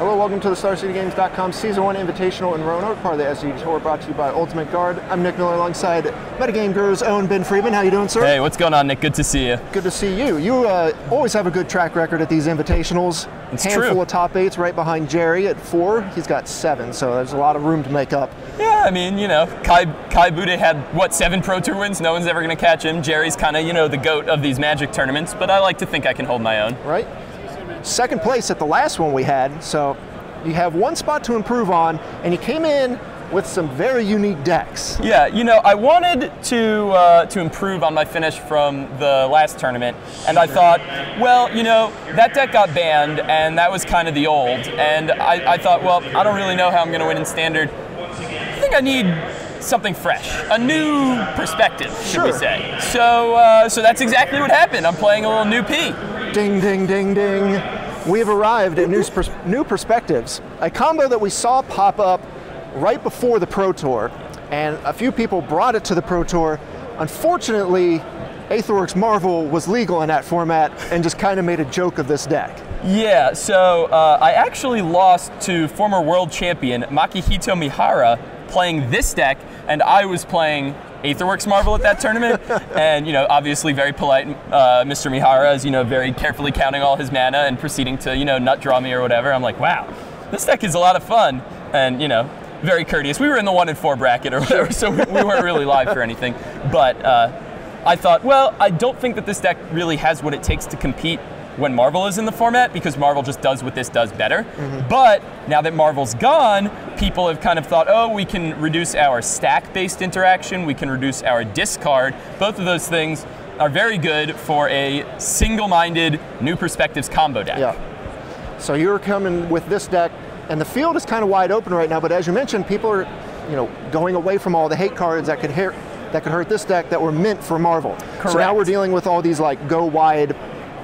Hello, welcome to the StarCityGames.com Season 1 Invitational in Roanoke, part of the SCG Tour, brought to you by Ultimate Guard. I'm Nick Miller alongside Metagame Guru's own Ben Friedman. How you doing, sir? Hey, what's going on, Nick? Good to see you. Good to see you. You always have a good track record at these invitationals. It's Handful true. of top 8s right behind Jerry at 4. He's got 7, so there's a lot of room to make up. Yeah, I mean, you know, Kai Bude had, what, 7 Pro Tour wins? No one's ever going to catch him. Jerry's kind of, you know, the GOAT of these Magic tournaments, but I like to think I can hold my own. Right? Second place at the last one we had, so you have one spot to improve on, and you came in with some very unique decks. Yeah, you know, I wanted to improve on my finish from the last tournament, and I thought, well, you know, that deck got banned, and that was kind of the old, and I thought, well, I don't really know how I'm going to win in Standard. I think I need something fresh, a new perspective, should we say. So, so that's exactly what happened. I'm playing a little new P. Ding, ding, ding, ding. We have arrived at new perspectives, a combo that we saw pop up right before the Pro Tour, and a few people brought it to the Pro Tour. Unfortunately, Aetherworks Marvel was legal in that format and just kind of made a joke of this deck. Yeah, so I actually lost to former world champion Makihito Mihara playing this deck, and I was playing Aetherworks Marvel at that tournament, and you know, obviously very polite Mr. Mihara is, you know, very carefully counting all his mana and proceeding to, you know, nut draw me or whatever. I'm like, wow, this deck is a lot of fun, and you know, very courteous. We were in the 1 and 4 bracket or whatever, so we weren't really live for anything. But I thought, well, I don't think that this deck really has what it takes to compete when Marvel is in the format, because Marvel just does what this does better. But now that Marvel's gone, people have kind of thought, oh, we can reduce our stack-based interaction, we can reduce our discard. Both of those things are very good for a single-minded New Perspectives combo deck. Yeah. So you're coming with this deck, and the field is kind of wide open right now, but as you mentioned, people are, you know, going away from all the hate cards that could hurt this deck that were meant for Marvel. Correct. So now we're dealing with all these like go wide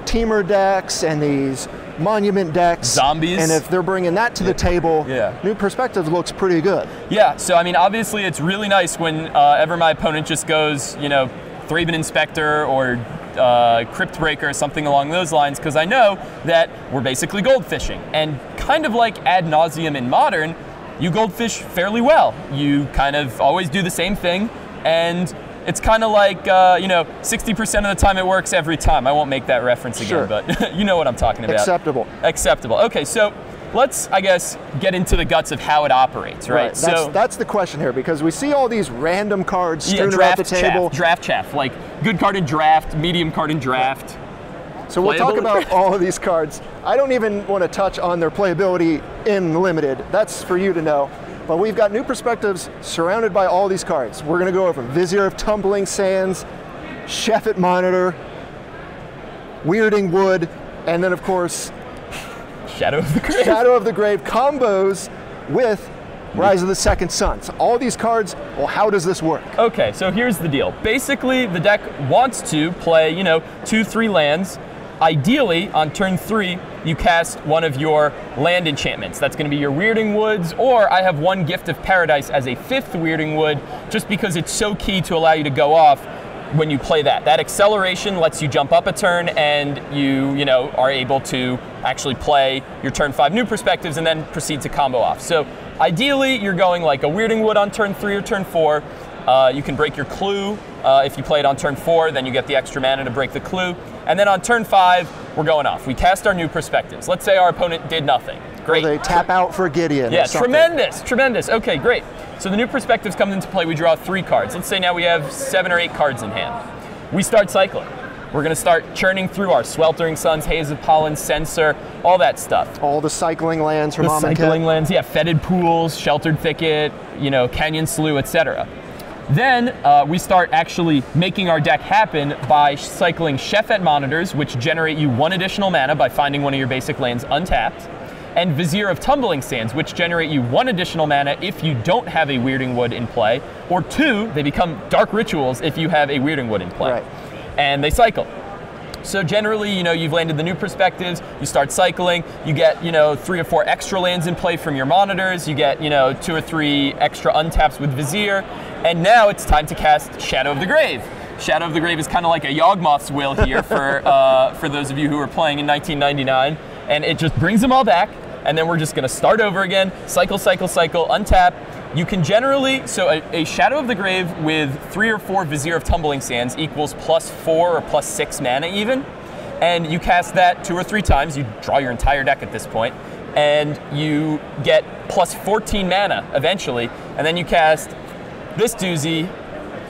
teamer decks and these monument decks. Zombies. And if they're bringing that to the table, New Perspectives looks pretty good. Yeah, so I mean, obviously it's really nice when ever my opponent just goes, you know, Thraben Inspector or Crypt Breaker, something along those lines, because I know that we're basically goldfishing. And kind of like ad nauseum in Modern, you goldfish fairly well. You kind of always do the same thing, and it's kind of like, you know, 60% of the time it works every time. I won't make that reference again, but you know what I'm talking about. Acceptable. Acceptable. Okay, so let's, I guess, get into the guts of how it operates, right? So that's the question here, because we see all these random cards strewn around the table. Draft chaff, like good card in draft, medium card in draft. So we'll talk about all of these cards. I don't even want to touch on their playability in Limited. That's for you to know. But we've got New Perspectives surrounded by all these cards. We're going to go over Vizier of Tumbling Sands, Sheffet Monitor, Weirding Wood, and then of course Shadow of the Grave. Shadow of the Grave combos with Rise of the Second Suns. All these cards, well, how does this work? Okay, so here's the deal. Basically, the deck wants to play, you know, 2-3 lands. Ideally, on turn 3, you cast one of your land enchantments. That's going to be your Weirding Woods, or I have one Gift of Paradise as a 5th Weirding Wood, just because it's so key to allow you to go off when you play that. That acceleration lets you jump up a turn, and you know, are able to actually play your turn 5 New Perspectives and then proceed to combo off. So ideally, you're going like a Weirding Wood on turn 3 or turn 4. You can break your Clue. If you play it on turn 4, then you get the extra mana to break the Clue. And then on turn 5, we're going off. We cast our New Perspectives. Let's say our opponent did nothing. Great. Or they tap out for Gideon. Yeah, tremendous, tremendous. Okay, great. So the New Perspectives comes into play. We draw 3 cards. Let's say now we have 7 or 8 cards in hand. We start cycling. We're going to start churning through our Sweltering Suns, Haze of Pollen, Censor, all that stuff. All the cycling lands from the cycling lands, yeah, Fetid Pools, Sheltered Thicket, you know, Canyon Slough, etc. Then we start actually making our deck happen by cycling Sheffet Monitors, which generate you 1 additional mana by finding one of your basic lands untapped, and Vizier of Tumbling Sands, which generate you 1 additional mana if you don't have a Weirding Wood in play, or 2, they become Dark Rituals if you have a Weirding Wood in play. Right. And they cycle. So generally, you know, you've landed the New Perspectives, you start cycling, you get, you know, 3 or 4 extra lands in play from your monitors, you get, you know, 2 or 3 extra untaps with Vizier, and now it's time to cast Shadow of the Grave. Shadow of the Grave is kind of like a Yawgmoth's Will here for those of you who were playing in 1999, and it just brings them all back. and then we're just going to start over again, cycle, cycle, cycle, untap. You can generally, so a Shadow of the Grave with 3 or 4 Vizier of Tumbling Sands equals +4 or +6 mana even, and you cast that 2 or 3 times. You draw your entire deck at this point, and you get +14 mana eventually, and then you cast this doozy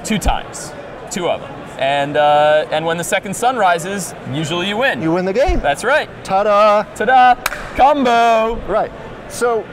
2 times, 2 of them. And when the second sun rises, usually you win. You win the game. That's right. Ta-da! Ta-da! Combo! Right. So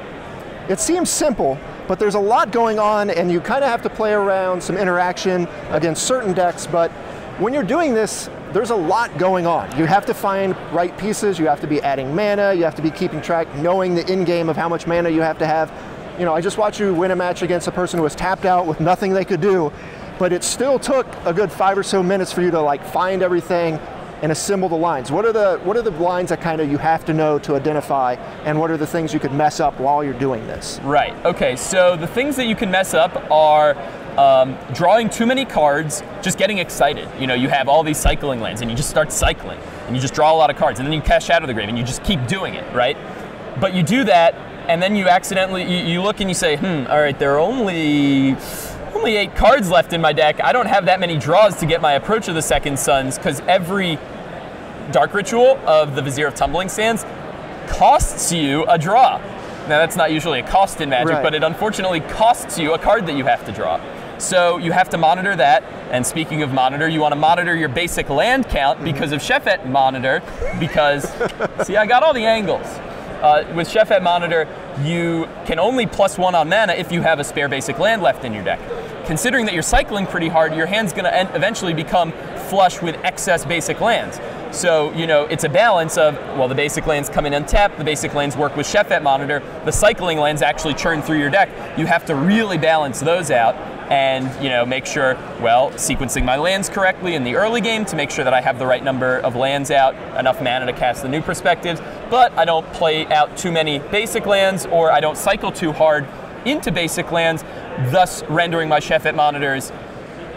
it seems simple, but there's a lot going on, and you kind of have to play around some interaction against certain decks, but when you're doing this, there's a lot going on. You have to find right pieces, you have to be adding mana, you have to be keeping track, knowing the in-game of how much mana you have to have. You know, I just watched you win a match against a person who was tapped out with nothing they could do, but it still took a good 5 or so minutes for you to like find everything and assemble the lines. What are the lines that kind of you have to know to identify, and what are the things you could mess up while you're doing this? Right, okay, so the things that you can mess up are drawing too many cards, just getting excited. You know, you have all these cycling lands and you just start cycling and you just draw a lot of cards, and then you cast Shadow of the Grave and you just keep doing it, right? But you do that and then you accidentally, you look and you say, all right, there are only 8 cards left in my deck. I don't have that many draws to get my Approach of the Second Suns, because every Dark Ritual of the Vizier of Tumbling Sands costs you a draw. Now that's not usually a cost in Magic, but it unfortunately costs you a card that you have to draw. So you have to monitor that, and speaking of monitor, you want to monitor your basic land count because of Shefet Monitor, because, see, I got all the angles. With Shefet Monitor, you can only +1 on mana if you have a spare basic land left in your deck. Considering that you're cycling pretty hard, your hand's going to eventually become flush with excess basic lands. So, you know, it's a balance of, well, the basic lands come in untapped, the basic lands work with Shefet Monitor, the cycling lands actually churn through your deck. You have to really balance those out and, you know, make sure, well, sequencing my lands correctly in the early game to make sure that I have the right number of lands out, enough mana to cast the new perspectives, but I don't play out too many basic lands, or I don't cycle too hard into basic lands, thus rendering my Shefet Monitors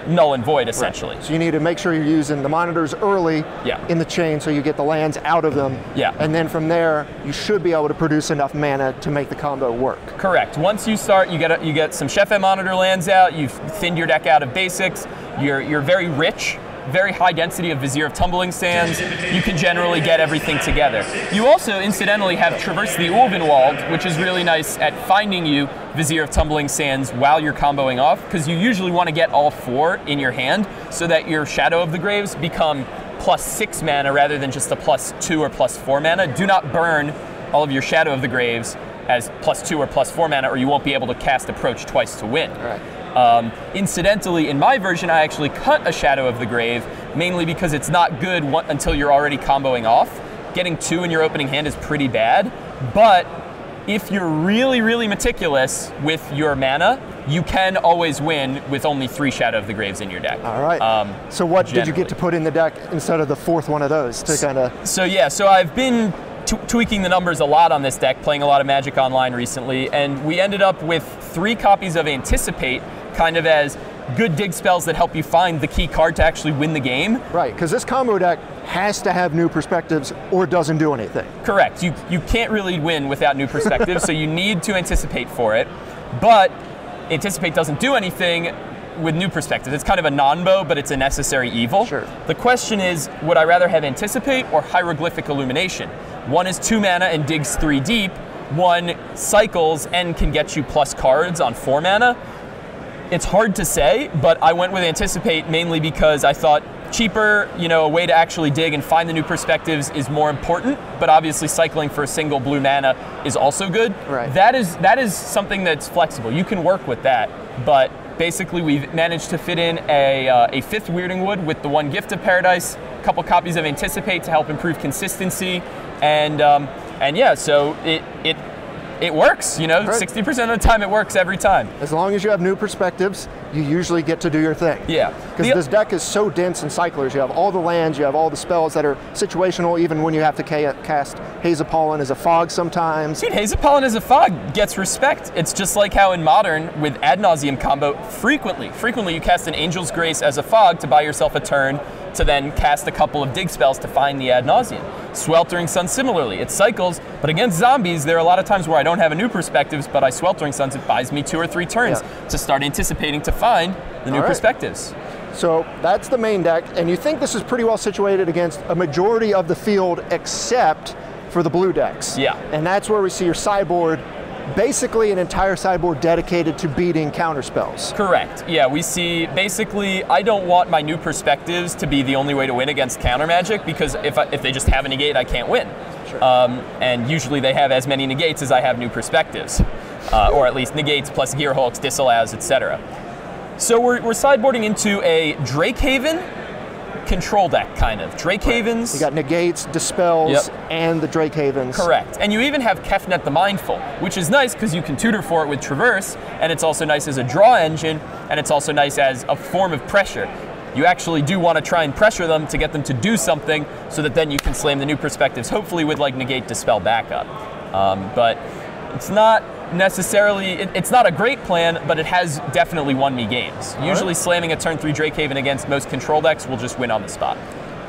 null and void, essentially. Right. So you need to make sure you're using the monitors early in the chain so you get the lands out of them. And then from there, you should be able to produce enough mana to make the combo work. Correct. Once you start, you get some Shefet Monitor lands out, you've thinned your deck out of basics, you're very rich, very high density of Vizier of Tumbling Sands, you can generally get everything together. You also, incidentally, have Traverse the Ulvenwald, which is really nice at finding you Vizier of Tumbling Sands while you're comboing off, because you usually want to get all 4 in your hand so that your Shadow of the Graves become +6 mana rather than just a +2 or +4 mana. Do not burn all of your Shadow of the Graves as +2 or +4 mana, or you won't be able to cast Approach twice to win. Incidentally, in my version, I actually cut a Shadow of the Grave, mainly because it's not good until you're already comboing off. Getting 2 in your opening hand is pretty bad, but if you're really, really meticulous with your mana, you can always win with only 3 Shadow of the Graves in your deck. All right. So what did you get to put in the deck instead of the 4th one of those to kind of... So I've been tweaking the numbers a lot on this deck, playing a lot of Magic Online recently, and we ended up with 3 copies of Anticipate, kind of as good dig spells that help you find the key card to actually win the game. Right, because this combo deck has to have new perspectives or it doesn't do anything. Correct. You can't really win without new perspectives, so you need to anticipate for it. But Anticipate doesn't do anything with new perspectives. It's kind of a non-bow, but it's a necessary evil. Sure. The question is, would I rather have Anticipate or Hieroglyphic Illumination? One is 2 mana and digs 3 deep. One cycles and can get you plus cards on 4 mana. It's hard to say, but I went with Anticipate mainly because I thought cheaper, you know, a way to actually dig and find the new perspectives is more important, but obviously cycling for a single blue mana is also good. Right. That is something that's flexible. You can work with that, but basically we've managed to fit in a 5th Weirding Wood with the 1 Gift of Paradise, a couple copies of Anticipate to help improve consistency, and yeah, so it works, you know, 60% of the time it works every time. As long as you have new perspectives, you usually get to do your thing. Yeah. Because this deck is so dense in cyclers. You have all the lands, you have all the spells that are situational, even when you have to cast Haze of Pollen as a fog sometimes. Dude, Haze of Pollen as a fog gets respect. It's just like how in Modern, with Ad Nauseam combo, frequently you cast an Angel's Grace as a fog to buy yourself a turn to then cast a couple of dig spells to find the ad nauseam. Sweltering Sun similarly, it cycles, but against zombies, there are a lot of times where I don't have a new perspectives, but I Sweltering Suns, it buys me 2 or 3 turns to start anticipating to find the new perspectives. So that's the main deck, and you think this is pretty well situated against a majority of the field except for the blue decks. Yeah. And that's where we see your sideboard, basically an entire sideboard dedicated to beating counter spells. Correct. Yeah, we see basically I don't want my new perspectives to be the only way to win against counter magic, because if they just have a negate, I can't win. Sure. And usually they have as many negates as I have new perspectives, or at least negates plus gear hulks, disallows, etc. So we're sideboarding into a Drakehaven control deck, kind of. Drakehavens. You got negates, dispels, and the Drakehavens. Correct. And you even have Kefnet the Mindful, which is nice because you can tutor for it with Traverse, and it's also nice as a draw engine, and it's also nice as a form of pressure. You actually do want to try and pressure them to get them to do something so that then you can slam the new perspectives, hopefully with like negate, dispel backup. But it's not necessarily, it's not a great plan, but it has definitely won me games. Usually slamming a turn 3 Drakehaven against most control decks will just win on the spot.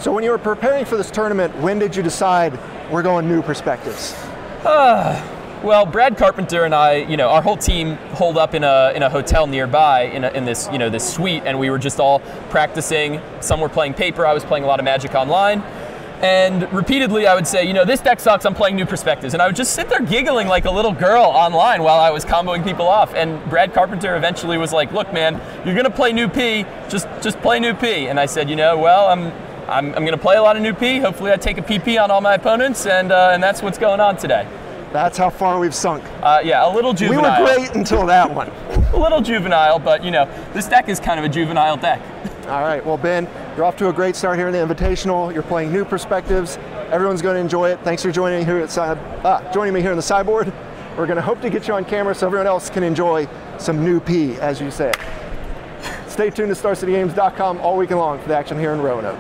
So when you were preparing for this tournament, when did you decide we're going new perspectives? Well, Brad Carpenter and I, our whole team holed up in a hotel nearby in this this suite, and we were just all practicing. Some were playing paper, I was playing a lot of Magic Online. And repeatedly I would say, this deck sucks, I'm playing new perspectives. And I would just sit there giggling like a little girl online while I was comboing people off. And Brad Carpenter eventually was like, look man, you're gonna play new P, just play new P. And I said, well, I'm gonna play a lot of new P. Hopefully I take a PP on all my opponents, and that's what's going on today. That's how far we've sunk. Yeah, a little juvenile. We were great until that one. A little juvenile, but this deck is kind of a juvenile deck. All right, well Ben, you're off to a great start here in the Invitational. You're playing new perspectives. Everyone's going to enjoy it. Thanks for joining me here in the sideboard. We're going to hope to get you on camera so everyone else can enjoy some new P, as you say. Stay tuned to StarCityGames.com all weekend long for the action here in Roanoke.